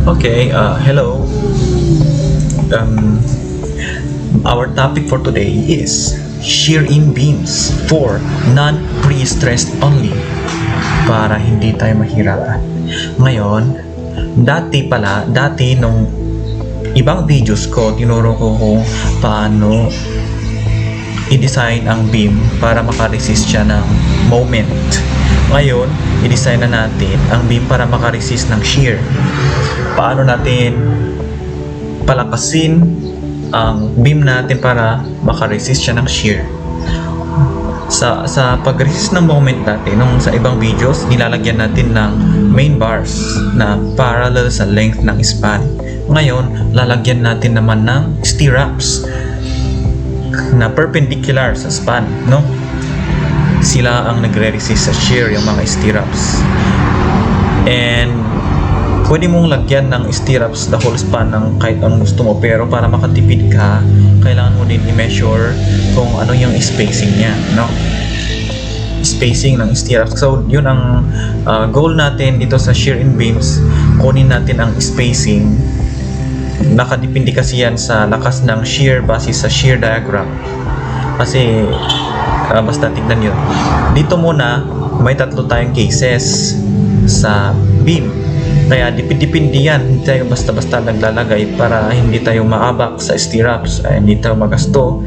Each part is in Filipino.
Okay, hello. Um, our topic for today is shear-in beams for non-pre-stressed only para hindi tayo mahirapan. Ngayon, dati nung ibang videos ko, tinuro ko kung paano i-design ang beam para makaresist siya ng moment. Ngayon, i-design na natin ang beam para makaresist ng shear. Paano natin palakasin ang beam natin para makaresist siya ng shear. Sa pag-resist ng moment natin, nung sa ibang videos, nilalagyan natin ng main bars na parallel sa length ng span. Ngayon, lalagyan natin naman ng stirrups na perpendicular sa span, no? Sila ang nagre-resist sa shear, yung mga stirrups. And pwede mong lagyan ng stirrups the whole span ng kahit anong gusto mo, pero para makatipid ka, kailangan mo din i-measure kung ano yung spacing niya, no? Spacing ng stirrups. So, yun ang goal natin dito sa shear-in beams. Kunin natin ang spacing. Nakadepende kasi yan sa lakas ng shear base sa shear diagram. Kasi basta tignan yun. Dito muna, may tatlo tayong cases sa beam. Kaya dipindi yan, hindi tayo basta-basta naglalagay para hindi tayo maabak sa stirrups, hindi tayo magasto.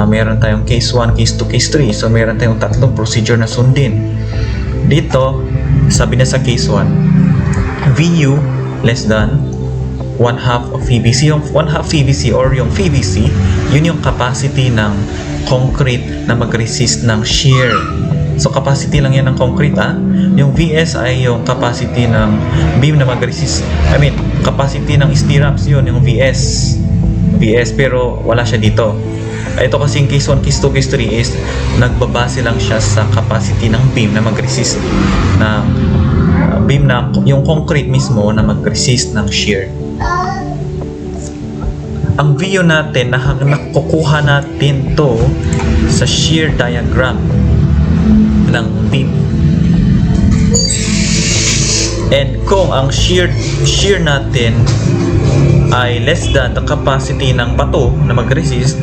Meron tayong case 1, case 2, case 3. So meron tayong tatlong procedure na sundin. Dito, sabi na sa case 1, VU less than 1/2 of VBC. Yung 1/2 VBC or yung VBC, yun yung capacity ng concrete na mag-resist ng shear. So capacity lang yan ng concrete, Yung VS ay yung capacity ng beam na mag-resist. Capacity ng stirrups yun, yung VS. Pero wala siya dito. Ito kasi yung case 1, case 2, case 3 is nagbabase lang siya sa capacity ng beam na mag-resist ng beam na yung concrete mismo na mag-resist ng shear. Ang view natin, nakukuha natin to sa shear diagram ng beam. And kung ang shear natin ay less than the capacity ng bato na mag-resist,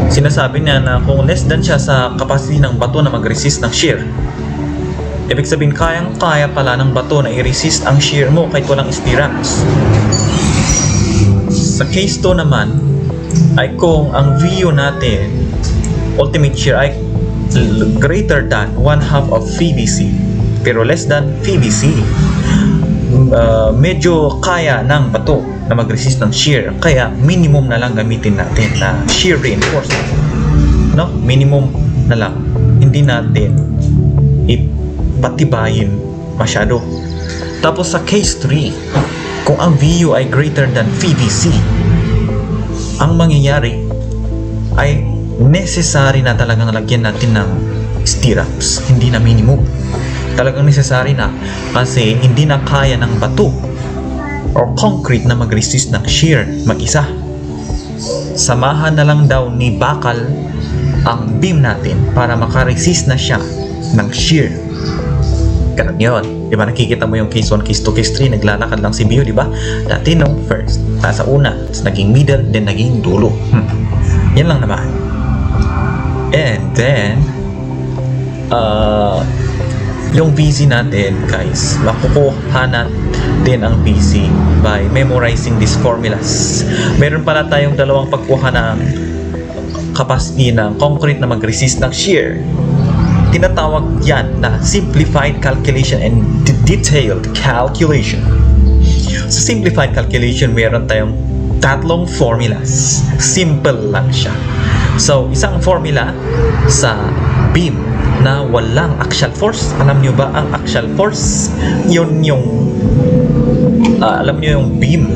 sinasabi niya na kung less than siya sa capacity ng bato na mag-resist ng shear, ibig sabihin kayang-kaya pala ng bato na i-resist ang shear mo kahit walang stirrups. Sa case 2 naman ay kung ang VU natin, ultimate shear, ay greater than 1/2 of VBC pero less than VBC, medyo kaya ng bato na mag-resist ng shear, kaya minimum na lang gamitin natin na shear reinforcement, no? Minimum na lang, hindi natin ipatibayin masyado. Tapos sa case 3, kung ang VU ay greater than VBC, ang mangyayari ay necessary na talagang lagyan natin ng stirrups, hindi na minimum. Talagang necessary na kasi hindi na kaya ng bato or concrete na mag-resist ng shear mag-isa. Samahan na lang daw ni bakal ang beam natin para makaresist na siya ng shear. Ganun yun. Diba nakikita mo yung case 1, case 2, case 3, naglalakad lang si Bio, diba? Dati nung first, nasa una, naging middle, then naging dulo. Yan lang naman. And then, yung VC natin, guys, makukuha natin ang VC by memorizing these formulas. Meron pala tayong dalawang pagkuha ng capacity ng concrete na mag-resist ng shear. Tinatawag yan na simplified calculation and detailed calculation. Sa simplified calculation, meron tayong tatlong formulas. Simple lang siya. So, isang formula sa beam na walang axial force. Alam nyo ba ang axial force? Yun yung alam nyo yung beam.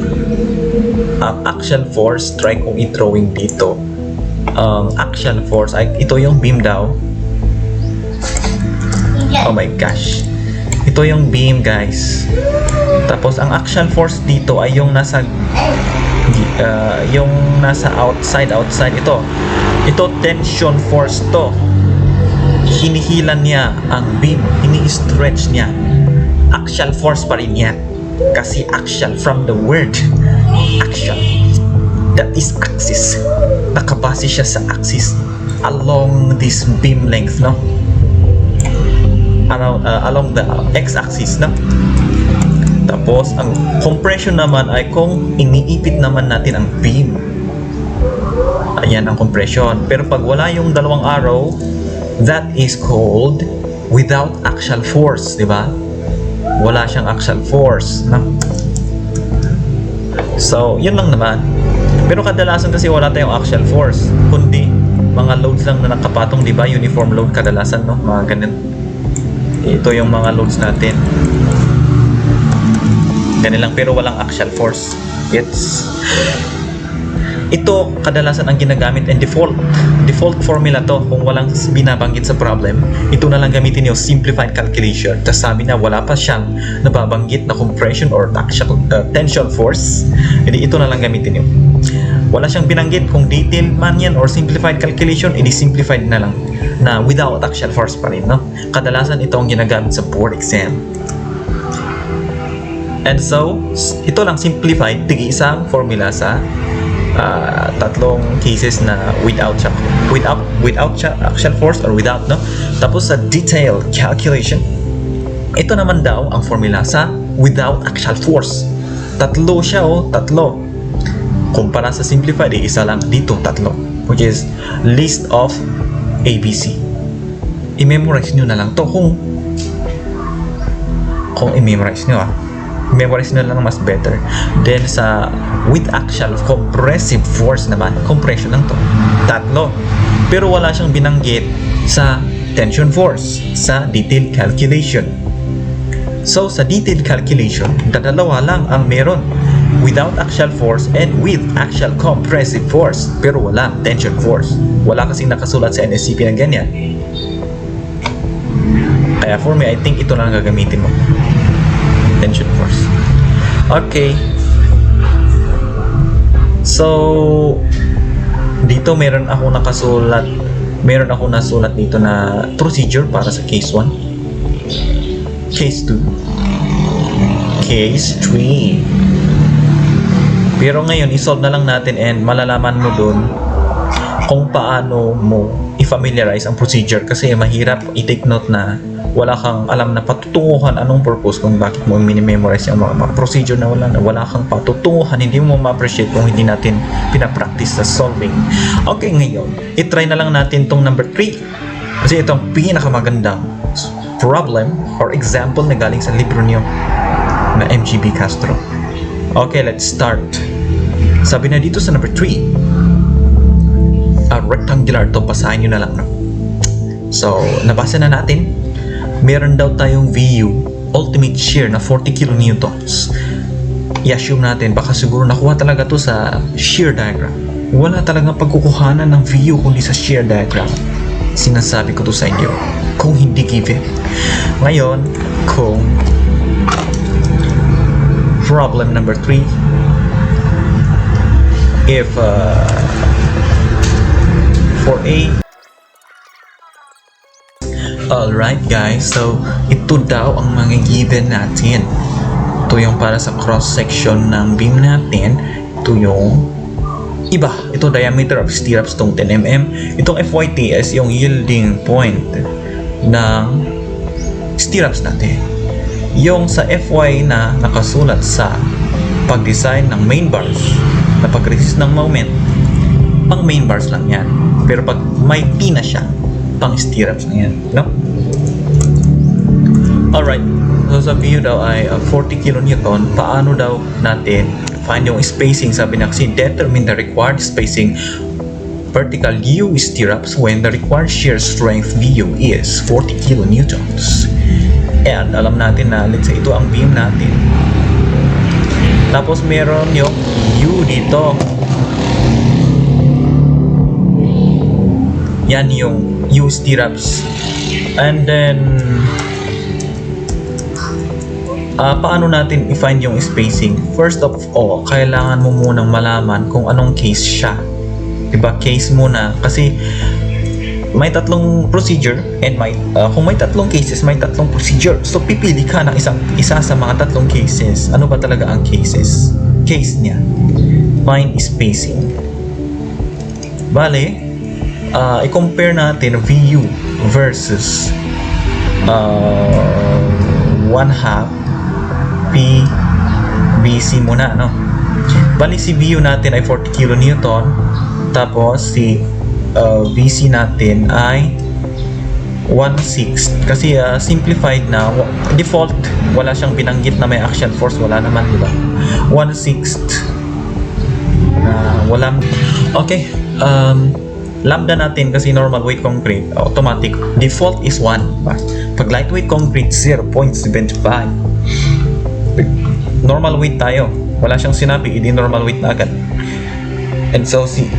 Ang axial force, try kong i-drawing dito. Ang axial force ay ito yung beam daw. Oh my gosh. Ito yung beam, guys. Tapos ang axial force dito ay yung nasa outside ito tension force to. Hinihilan niya ang beam, ini-stretch niya. Axial force pa rin yan. Kasi axial from the word axial. That is axis. Nakabase siya sa axis along this beam length, no? Along the x-axis, no? Tapos ang compression naman ay kung iniipit naman natin ang beam. Ayan ang compression. Pero pag wala yung dalawang arrow, that is called without axial force, di ba? Wala siyang axial force, no? So, yun lang naman. Pero kadalasan kasi wala tayong axial force, kundi mga loads lang na nakapatong, di ba? Uniform load kadalasan, no? Mga ganun. Ito yung mga loads natin. Ganun lang, pero walang axial force. Ito kadalasan ang ginagamit and default formula to kung walang binabanggit sa problem. Ito na lang gamitin yung simplified calculation. Tapos sabi na wala pa siyang nababanggit na compression or axial tension force, hindi ito na lang gamitin yun. Wala siyang binanggit kung detailed man yan or simplified calculation, edi simplified na lang na without axial force pa rin, no? Kadalasan ito ang ginagamit sa board exam. And so, ito lang simplified, tig-isang formula sa tatlong cases na without axial force or without, no? Tapos sa detailed calculation, ito naman daw ang formula sa without axial force. Tatlo siya, tatlo. Kumpara sa simplified, isa lang dito, tatlo, which is list of ABC. I-memorize nyo na lang to kung i-memorize nyo, memorize na lang mas better. Then sa with axial compressive force naman, compression lang to, tatlo. Pero wala siyang binanggit sa tension force sa detailed calculation. So sa detailed calculation, dalawa lang ang meron, without axial force and with axial compressive force, pero wala tension force. Wala kasing nakasulat sa NSCP na ganyan. Kaya for me, I think ito lang gagamitin mo, tension force. Okay, so dito meron ako nasulat dito na procedure para sa case 1, case 2, case 3. Pero ngayon isolve na lang natin and malalaman mo dun kung paano mo i-familiarize ang procedure, kasi mahirap i-take note na wala kang alam na patutunguhan anong purpose kung bakit mo minimemorize yung mga procedure na wala kang patutunguhan, hindi mo ma-appreciate kung hindi natin pinapractice sa solving. Okay, ngayon i-try na lang natin tong number 3, kasi itong pinakamagandang problem or example na galing sa libro niyo na MGB Castro. Okay, let's start. Sabi na dito sa number 3, rectangular to, basahin nyo na lang, no? So, nabasa na natin. Meron daw tayong VU, ultimate shear na 40 kilonewtons. I-assume natin, baka siguro nakuha talaga to sa shear diagram. Wala talagang pagkukuhanan ng VU kundi sa shear diagram. Sinasabi ko to sa inyo, kung hindi given. Ngayon, kung problem number 3, if for A, alright guys, so ito daw ang mga given natin. Ito yung para sa cross section ng beam natin. Ito yung iba. Ito diameter of stirrups tong 10 mm. Itong FYT is yung yielding point ng stirrups natin. Yung sa FY na nakasulat sa pag-design ng main bars na pag-resist ng moment, pang main bars lang yan. Pero pag may P na siya, pang stirrups na yan, no? Alright, so sa VU daw ay 40 kilonewton. Paano daw natin find yung spacing? Sabi na kasi, determine the required spacing vertical U stirrups when the required shear strength VU is 40 kilonewtons. And alam natin na let's say ito ang beam natin. Tapos meron yung U dito. Yan yung U stirrups. And then paano natin i-find yung spacing? First of all, kailangan mo munang malaman kung anong case siya. Diba? Case muna. Kasi may tatlong procedure and kung may tatlong cases, may tatlong procedure. So pipili ka ng isa sa mga tatlong cases. Ano ba talaga ang case niya? Find spacing. Bale, i-compare natin VU versus 1/2 PVC muna, no? Bali si VU natin ay 40 kN, tapos si VC natin ay 1/6. Kasi simplified na, default wala siyang binanggit na may action force, wala naman, di ba? 1/6 na wala. Okay, lambda natin kasi normal weight concrete, automatic default is 1. Pag lightweight concrete 0.75. Normal weight tayo, wala siyang sinabi, hindi normal weight na agad. And so si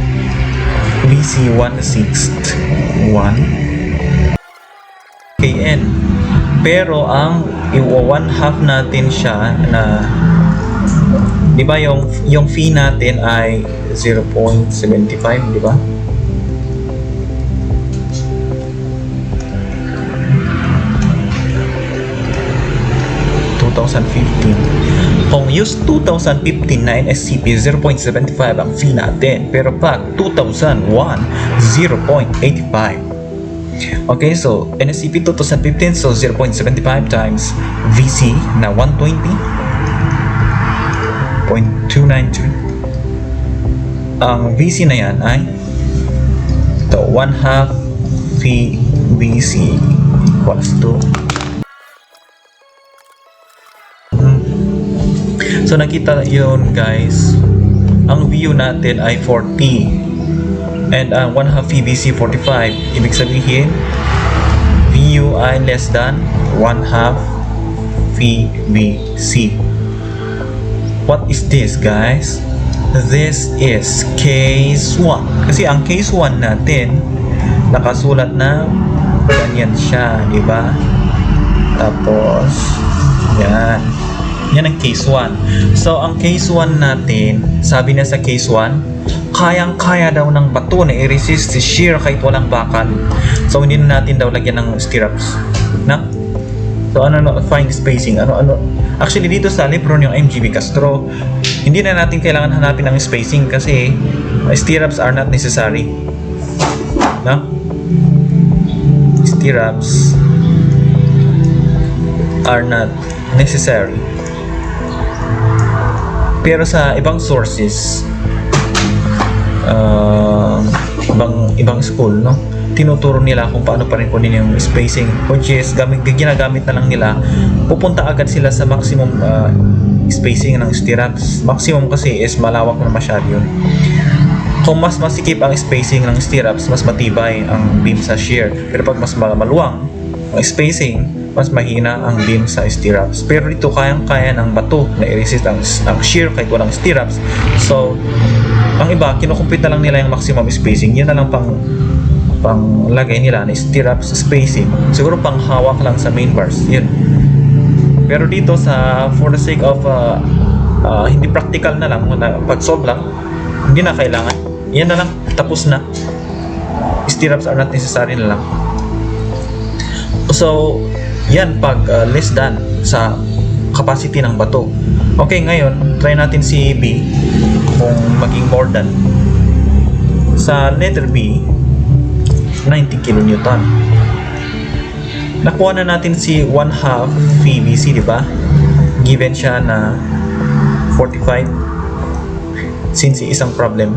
VC 1/6 kN. Pero ang 1/2 natin siya na, di ba, yung fee natin ay 0.75, di ba? Kung use 2015 na NSCP, 0.75 ang fee natin. Pero pag 2001, 0.85. Okay, so NSCP 2015, so 0.75 times VC na 120.293. Ang VC na yan ay ito, 1/2 fee VC equals to. So nakita yun, guys. Ang VU natin ay 40 and 1/2 VC 45. Ibig sabihin VU ay less than 1/2 VC. What is this, guys? This is case 1. Kasi ang case 1 natin nakasulat na ganyan siya, di ba? Tapos yan. Yan ang case 1. So, ang case 1 natin, sabi na sa case 1, kayang-kaya daw ng bato na i-resist si shear kahit walang bakal. So, hindi na natin daw lagyan ng stirrups. Na? So, find spacing. Actually, dito sa libro ng MGB Castro, hindi na natin kailangan hanapin ng spacing kasi stirrups are not necessary. Na? Stirrups are not necessary. Pero sa ibang sources, ibang school, no, tinuturo nila kung paano pa rin kunin yung spacing, which is ginagamit na lang nila. Pupunta agad sila sa maximum spacing ng stirrups. Maximum kasi is malawak na masyado yun. Kung mas masikip ang spacing ng stirrups, mas matibay ang beam sa shear. Pero pag mas maluwang ang spacing, mas mahina ang beam sa stirrups. Pero dito kayang-kaya ng bato na i-resist ang shear kahit walang stirrups. So, ang iba, kinukumpit na lang nila yung maximum spacing. Yan na lang pang lagay nila na stirrups spacing. Siguro pang hawak lang sa main bars. Yun. Pero dito for the sake of hindi practical na lang, pag-solve lang, hindi na kailangan. Yan na lang, tapos na. Stirrups are not necessary na lang. So, yan pag less than sa capacity ng bato. Okay, ngayon, try natin si B kung maging more than. Sa letter B, 90 kN. Nakuha na natin si 1/2 VC, di ba? Given siya na 45 since isang problem.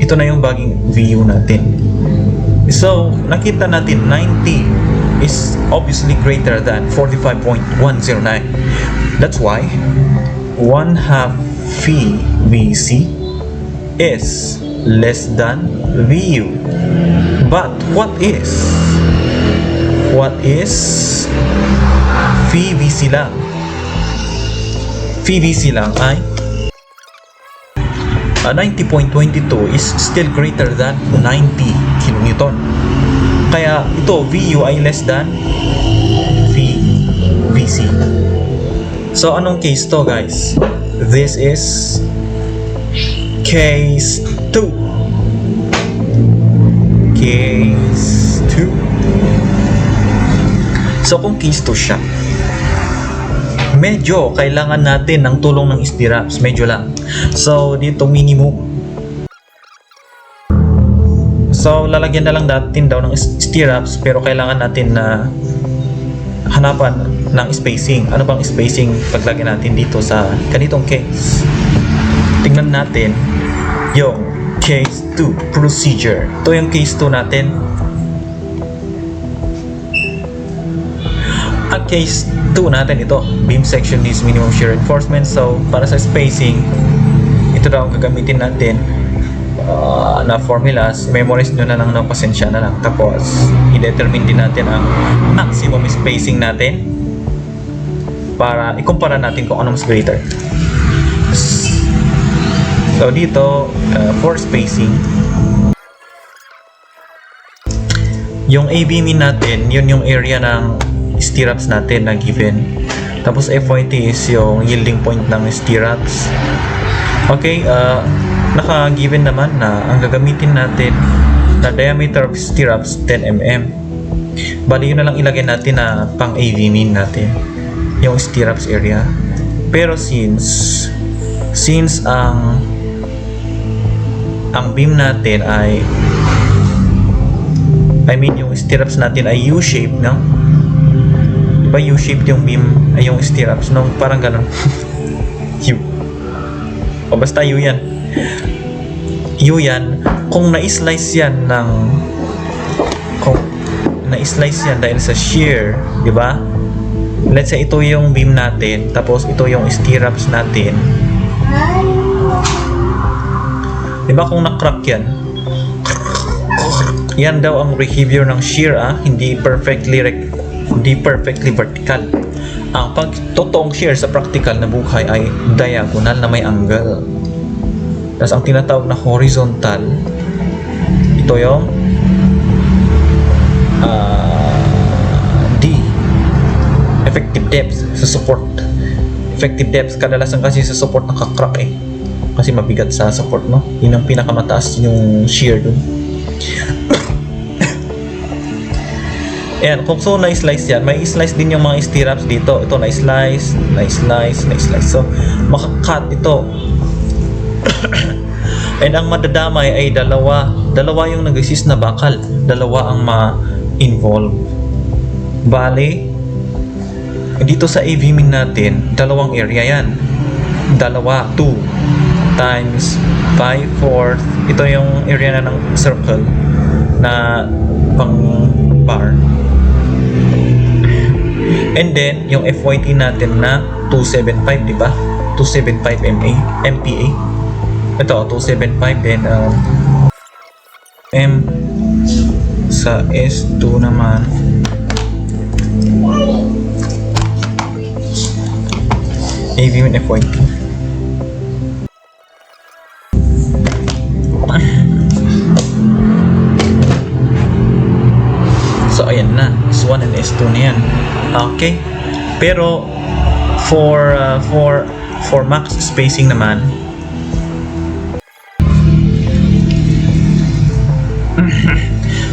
Ito na yung baging VU natin. So, nakita natin 90 is obviously greater than 45.109. That's why 1/2 VC is less than VU. But what is VC lang? VC lang ay 90.22 is still greater than 90 kN. Kaya ito, VU ay less than VC. So, anong case to, guys? This is case 2. case 2. So kung case 2 siya, medyo kailangan natin ng tulong ng stirrups, medyo lang. So dito minimum. So lalagyan na lang natin daw ng stirrups, pero kailangan natin na hanapan ng spacing. Ano bang spacing paglagyan natin dito sa ganitong case? Tingnan natin yung case 2 procedure. Ito yung case 2 natin. Ang case 2 natin ito, beam section needs minimum shear reinforcement. So para sa spacing, ito daw ang gagamitin natin na formulas. Memorize nyo na lang ng pasensya na lang. Tapos i-determine din natin ang maximum spacing natin para ikumpara natin kung ano mas greater. So dito for spacing, yung AB-min natin, yun yung area ng stirrups natin na given. Tapos FYT is yung yielding point ng stirrups. Okay, naka-given naman na ang gagamitin natin na diameter of stirrups 10 mm. Bali yun na lang ilagay natin na pang AB-min natin, yung stirrups area. Pero since ang beam natin ay yung stirrups natin ay U-shape, no? Diba U-shape yung beam ay yung stirrups, no? Parang ganun. U. O basta U yan. U yan. Kung na-slice yan dahil sa shear, diba? Let's say ito yung beam natin, tapos ito yung stirrups natin. Diba kung na-crack yan daw ang behavior ng shear, hindi perfectly vertical. Ang totoong shear sa practical na buhay ay diagonal na may angle. Tapos ang tinatawag na horizontal, ito yung D, effective depth sa support. Effective depth kadalasan kasi sa support nakakrack kasi mabigat sa support, no? Yun ang pinakamataas yung shear dun. Ayan, kung so na-slice yan, may slice din yung mga stirrups dito. Ito na-slice. So makakat ito. And ang madadamay ay dalawa yung nag-exist na bakal. Dalawa ang ma-involve. Bale, dito sa AB-min natin, dalawang area yan. 2 times 5/4. Ito yung area na ng circle na pang bar. And then yung FYT natin na 275, di ba? 275 MPa. Ito 275 din. M sa S2 naman AB-min FYT. So ayan na, S1 and S2 na yan. Okay, pero for max spacing naman,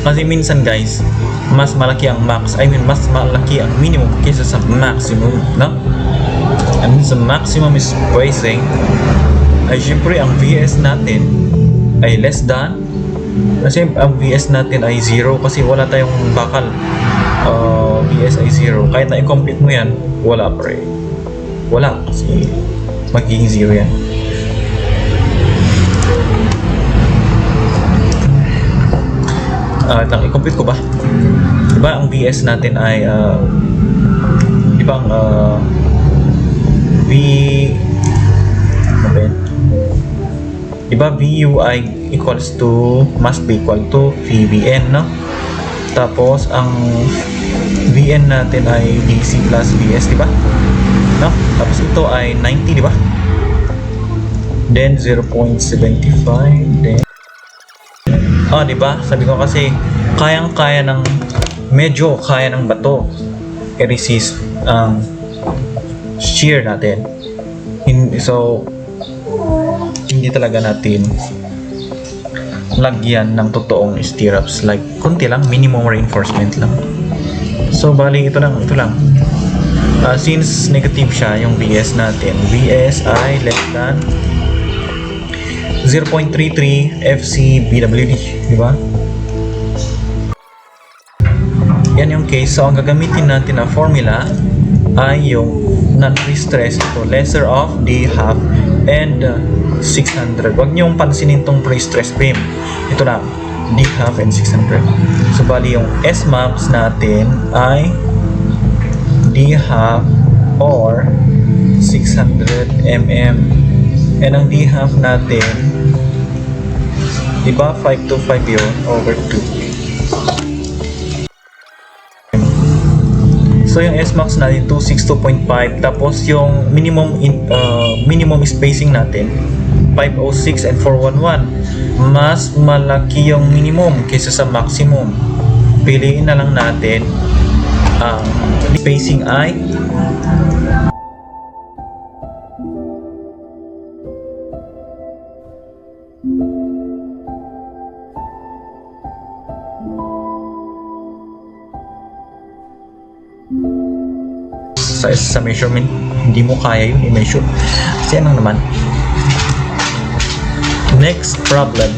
kasi minsan guys, mas malaki ang max, mas malaki ang minimum kaysa sa maximum, no? And sa maximum spacing ay syempre ang VS natin ay less than, kasi ang VS natin ay 0 kasi wala tayong bakal. VS ay 0. Kahit na i-complete mo yan, wala pa rin. Wala. Kasi magiging 0 yan. I-complete ko ba? Diba ang VS natin ay diba ang diba VU ay equals to, must be equal to VBN, no? Tapos ang VN natin ay BC plus VS, diba? No? Tapos ito ay 90, diba? Then 0.75, then diba? Sabi ko kasi kayang-kaya ng medyo kaya ng bato i-resist ang shear natin. So hindi talaga natin lagyan ng totoong stirrups, like konti lang, minimum reinforcement lang. So bali ito lang. Since negative siya yung VS natin, VS ay less than 0.33 FC BWD, di ba? Yan yung case. So ang gagamitin natin na formula ay yung non-pre-stress, ito lesser of D half and 600. Huwag niyong pansinin tong pre-stress beam. Ito lang, D half and 600. So bali yung S max natin ay D half or 600 mm. And ang D half natin, diba 525 yun over 2. So yung S max natin 262.5, tapos yung minimum spacing natin 506 and 411. Mas malaki yung minimum kaysa sa maximum. Piliin na lang natin ang spacing ay sa measurement. Hindi mo kaya yun i-measure kasi ano naman. Next problem.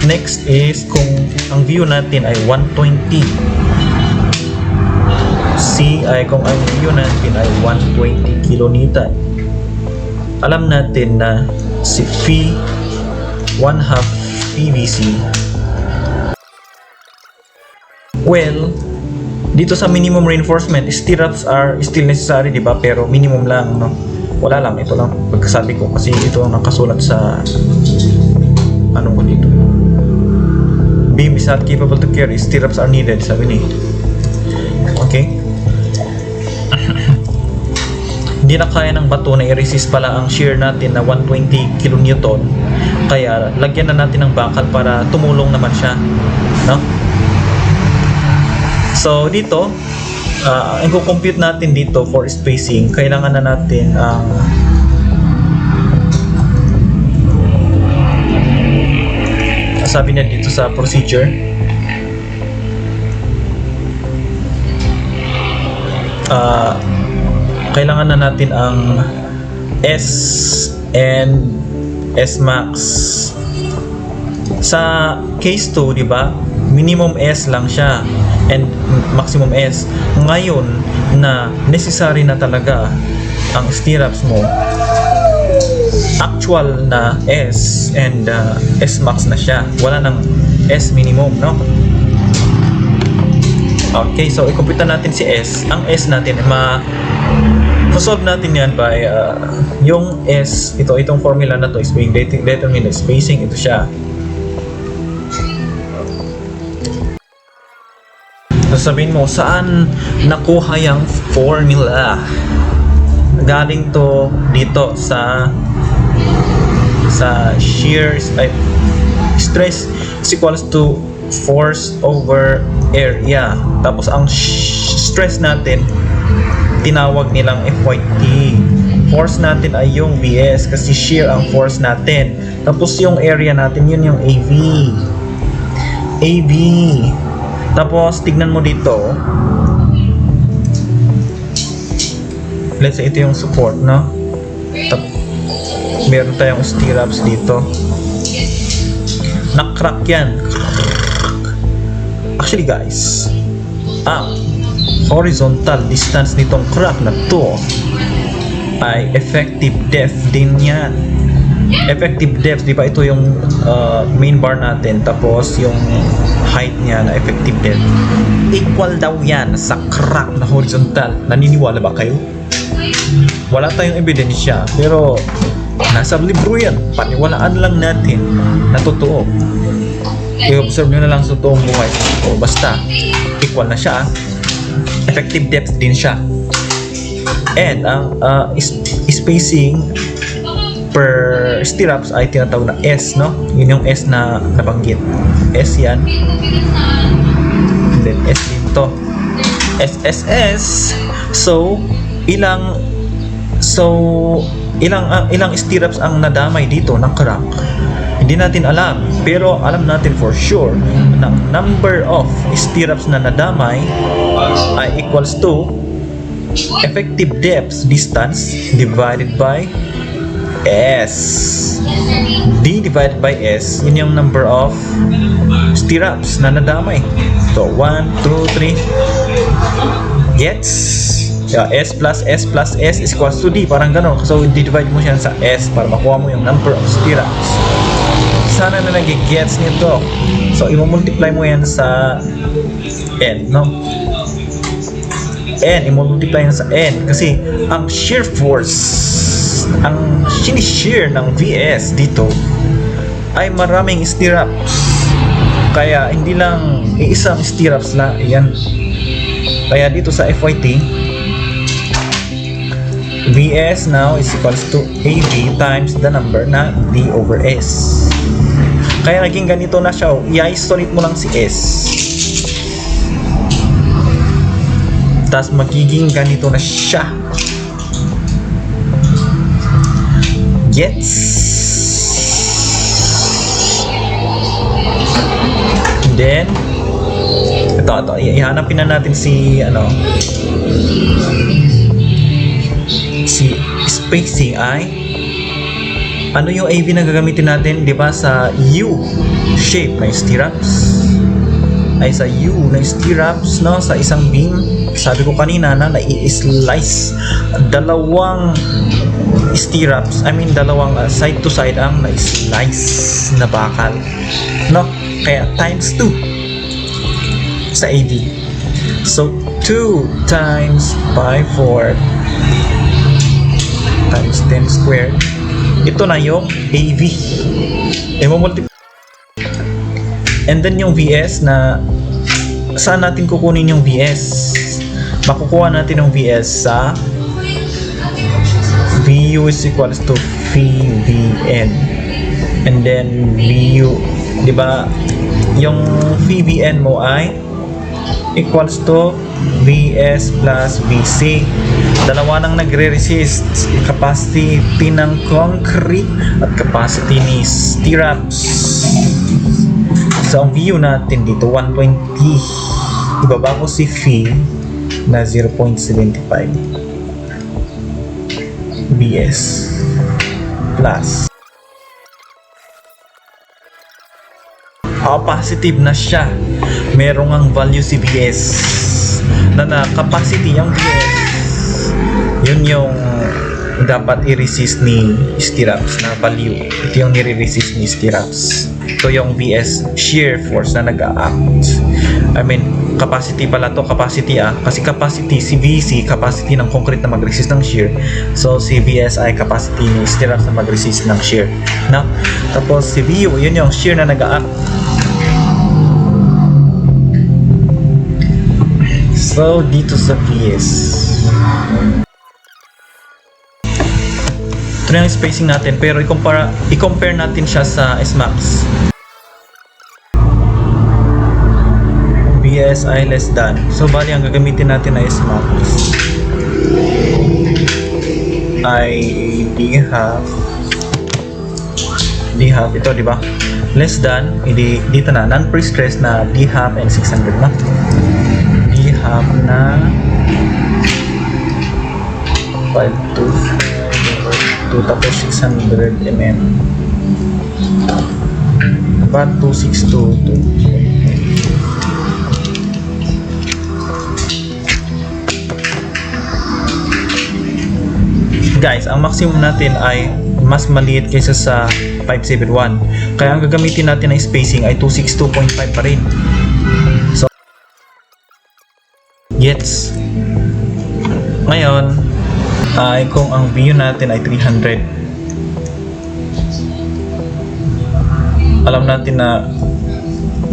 Next is kung ang view natin ay 120, C ay kung ang view natin ay 120 kilonewton. Alam natin na si phi 1/2 PVC, well, dito sa minimum reinforcement, stirrups are still necessary, di ba? Pero minimum lang, no? Wala lang, ito lang pagkasabi ko kasi ito ang nakasulat sa ano mo dito. Beam is not capable to carry, stirrups are needed, sabi ni. Okay? Hindi na kaya ng bato na i-resist pala ang shear natin na 120 kN. Kaya lagyan na natin ng bakal para tumulong naman siya, no? So dito, ang compute natin dito for spacing, kailangan na natin ang sabi niya dito sa procedure, kailangan na natin ang S and S max. Sa case 2, di ba? Minimum S lang siya and maximum S. Ngayon na necessary na talaga ang stirrups mo, actual na S and S max na siya, wala nang S minimum, no? Okay, so i-compute natin si S. Ang S natin solve natin yan by yung S, itong formula na to is being determined spacing, ito siya. Sabihin mo, saan nakuha yung formula? Galing to dito sa shear stress is equals to force over area. Tapos ang stress natin tinawag nilang FYT. Force natin ay yung VS kasi shear ang force natin. Tapos yung area natin, yun yung AV. Tapos tignan mo dito, let's say ito yung support, no? Meron tayong stirrups dito, na-crack yan. Actually guys, ang horizontal distance nitong crack na to ay effective depth din yan. Effective depth, di ba? Ito yung main bar natin, tapos yung height niya na effective depth. Equal daw yan sa crack na horizontal. Naniniwala ba kayo? Wala tayong ebidensya, pero nasa libro yan. Paniwalaan lang natin na totoo. I-observe nyo na lang sa totoong buhay. O basta, equal na siya. Effective depth din siya. And ang spacing per stirrups ay tinatawag na S, no? Yun yung S na nabanggit. S yan. And then S din to. SSS. So, ilang stirrups ang nadamay dito ng crack? Hindi natin alam, pero alam natin for sure na ang number of stirrups na nadamay ay equals to effective depth distance divided by S. D divided by S, yun yung number of stirrups na nadamay. So, 1, 2, 3. Gets? Yeah, S plus S plus S is equals to D. Parang ganun. So, divide mo siya sa S para makuha mo yung number of stirrups. Sana na nag-gets nito. So, i-multiply mo yan sa N, no? N, i-multiply yan sa N. Kasi, ang shear force, ang sinishear ng VS dito ay maraming stirrups. Kaya hindi lang iisang stirrups lang yan. Kaya dito sa FYT, VS now is equals to AV times the number na D over S. Kaya naging ganito na siya. I-isolate mo lang si S. Tapos magiging ganito na siya. Gets? Then, ito, ihanapin na natin si, si spacing ay, ano yung AV na gagamitin natin, di ba, sa U shape na stirrups, ay sa U na stirrups, no, sa isang beam. Sabi ko kanina na i-slice dalawang stirrups, dalawang side to side ang na-slice na bakal, no? Kaya times 2 sa AV. So 2 times pi 4 times 10 squared. Ito na yung AV. And then yung VS na saan natin kukunin yung VS? Makukuha natin yung VS sa VU is equals to VVN. And then VU, di ba? Yung VVN mo ay equals to VS plus VC. Dalawa nang nagre-resist, capacity ng concrete at capacity ni stirrups. So ang VU natin dito 120. Ibaba ko si V na 0.75 BS plus positive na siya. Merong ang value si BS na capacity ang BS. Yun yung dapat i-resist ni stirrups na value. Ito yung nire-resist ni stirrups. Ito yung VS shear force na nag-a-act. Capacity pala to, capacity kasi capacity si VC, capacity ng concrete na mag-resist ng shear. So si VS ay capacity ni stirrups na mag-resist ng shear, no? Tapos si VU, yun yung shear na nag-a-act. So dito sa VS, ito na yung spacing natin, pero i-compare natin siya sa SMAX. VS ay less than. So bali ang gagamitin natin na SMAX ay D half ito, di ba? Less than, dito na non-pre-stress na D half and 600 na. D half na 525 over 2 tapos 600 mm. Diba? 2622. Guys, ang maximum natin ay mas maliit kaysa sa 571. Kaya ang gagamitin natin na spacing ay 262.5 pa rin. So, gets. Ngayon, ay kung ang VU natin ay 300, alam natin na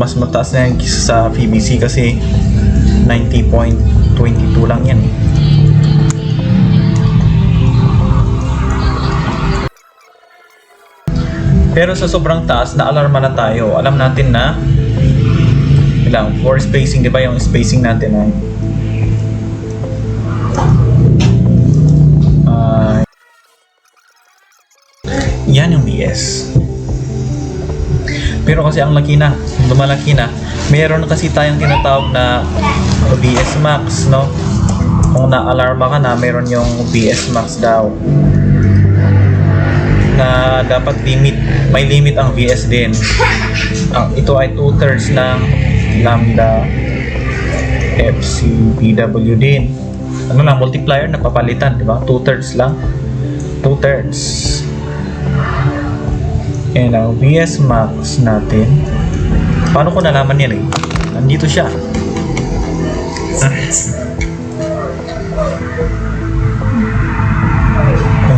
mas mataas na yan kaysa sa VBC kasi 90.22 lang yan. Pero sa sobrang taas, na-alarma na tayo. Alam natin na ilang, for spacing, di ba yung spacing natin ay yan yung BS. Pero kasi ang laki na, lumalaki na. Meron kasi tayong tinatawag na VS Max, no? Kung na-alarma ka na, meron yung VS Max daw. Na dapat may limit ang VS din. Ito ay 2/3 ng Lambda FCBW din. Ano lang, multiplier na papalitan, di ba? 2/3 lang. 2/3. And ang VS Max natin, paano ko nalaman yan eh? Nandito siya.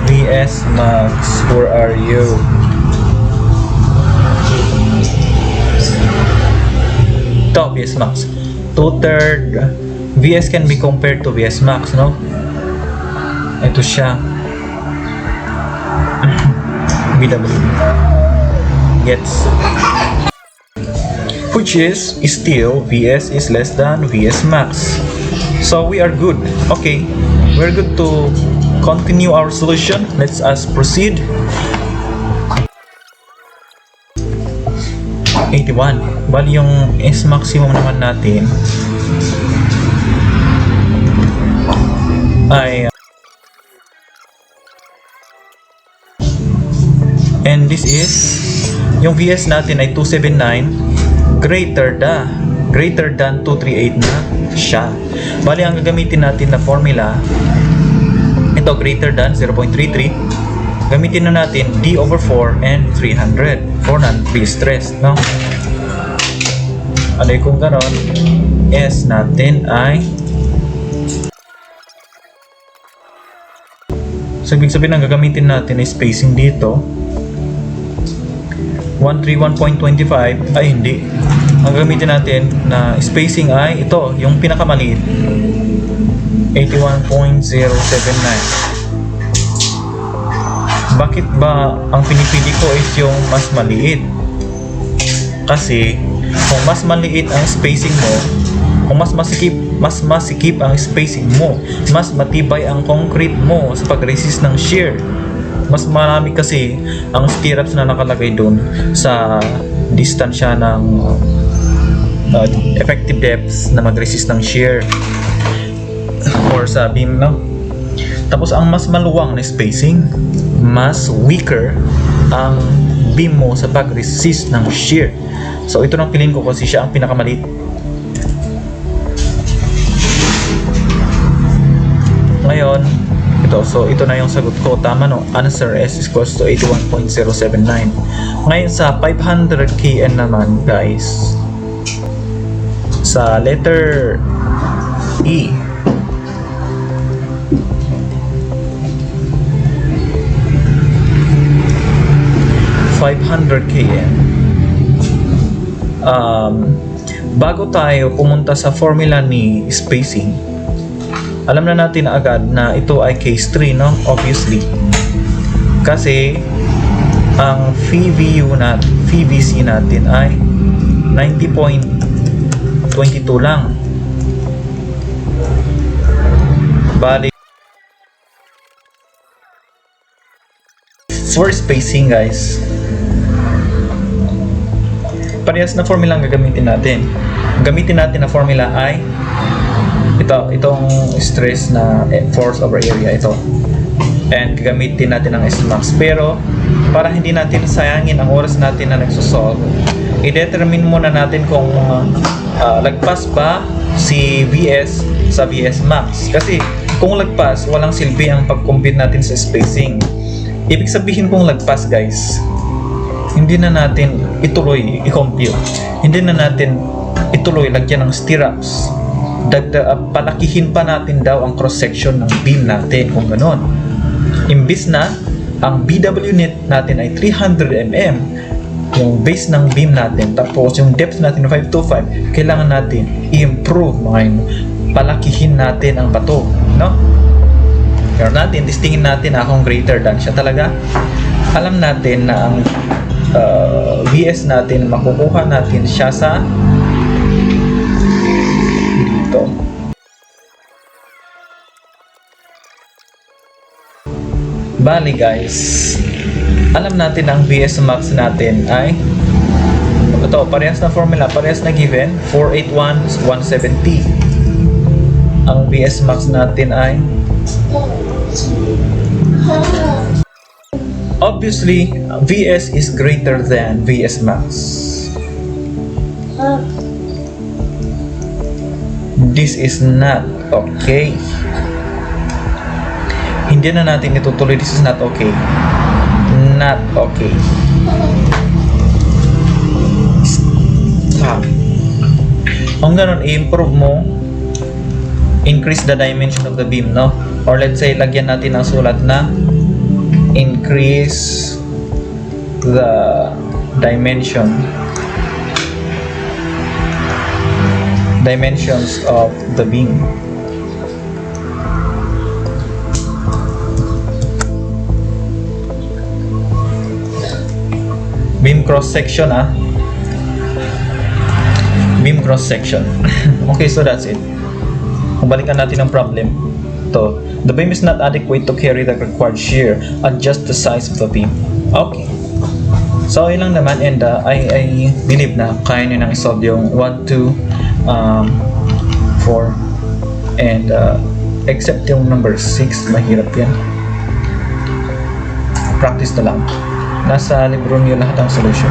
VS Max, where are you? Ito, VS Max. 2/3 VS can be compared to VS Max, no? Ito siya. BW gets, which is still VS is less than VS Max. So we are good. Okay, we're good to continue our solution. Let's us proceed. 81. Bali yung S maximum naman natin ay and this is yung VS natin ay 279 greater than 238 na siya. Bali ang gagamitin natin na formula, ito greater than 0.33, gamitin na natin D over 4 and 300 for non-free stress, no? Alay kung ganon, S natin ay, so ibig sabihin ang gagamitin natin ay spacing dito 131.25 ay hindi. Ang gagamitin natin na spacing ay ito, yung pinakamaliit, 81.079. Bakit ba ang pinipili ko is yung mas maliit? Kasi kung mas maliit ang spacing mo, kung mas masikip ang spacing mo, mas matibay ang concrete mo sa pag-resist ng shear. Mas marami kasi ang stirrups na nakalagay doon sa distansya ng effective depths na mag-resist ng shear or sa beam, no? Tapos ang mas maluwang na spacing, mas weaker ang beam mo sa pag-resist ng shear. So ito nang piliin ko kasi siya ang pinakamaliit. Ngayon, so ito na yung sagot ko, tama no? Answer S is equals to 81.079. Ngayon sa 500 kN naman guys, sa letter E, kN. Bago tayo pumunta sa formula ni spacing, alam na natin agad na ito ay case 3, no? Obviously. Kasi ang VBC natin ay 90.22 lang. Bali for spacing guys, parehas na formula ang gagamitin natin. Ang gamitin natin na formula ay itong stress na force over area ito, and gagamitin natin ang S-max. Pero para hindi natin sayangin ang oras natin na nagsosolve, i-determine muna natin kung lagpas ba si VS sa VS max. Kasi kung lagpas, walang silbi ang pag-compute natin sa spacing. Ibig sabihin kung lagpas guys, hindi na natin ituloy i-compute, hindi na natin ituloy lagyan ng stirrups, palakihin pa natin daw ang cross-section ng beam natin kung ganon. Imbis na ang BW net natin ay 300 mm yung base ng beam natin, tapos yung depth natin 525, kailangan natin i-improve mga yun, palakihin natin ang bato, no? Pero natin, listingin natin kung greater than siya talaga. Alam natin na ang VS natin, makukuha natin siya sa dito. Bali guys, alam natin ang VS max natin ay Ito, parehas na formula, parehas na given. 481 is 170. Ang VS max natin ay obviously VS is greater than VS max. This is not okay. Hindi na natin itutuloy. This is not okay. Not okay. Stop. Kung ganun, i-improve mo, increase the dimension of the beam, no? Or let's say, lagyan natin ang sulat na increase the dimensions of the beam. Beam cross section, beam cross section. Okay, so that's it. Kung balikan natin ang problem, to the beam is not adequate to carry the required shear. Adjust the size of the beam. Okay. So, yun lang naman, and I believe na kaya nyo nang isolve yung 1, 2, 4, and except yung number 6, mahirap yan. Practice na lang. Nasa libro nyo lahat ang solution.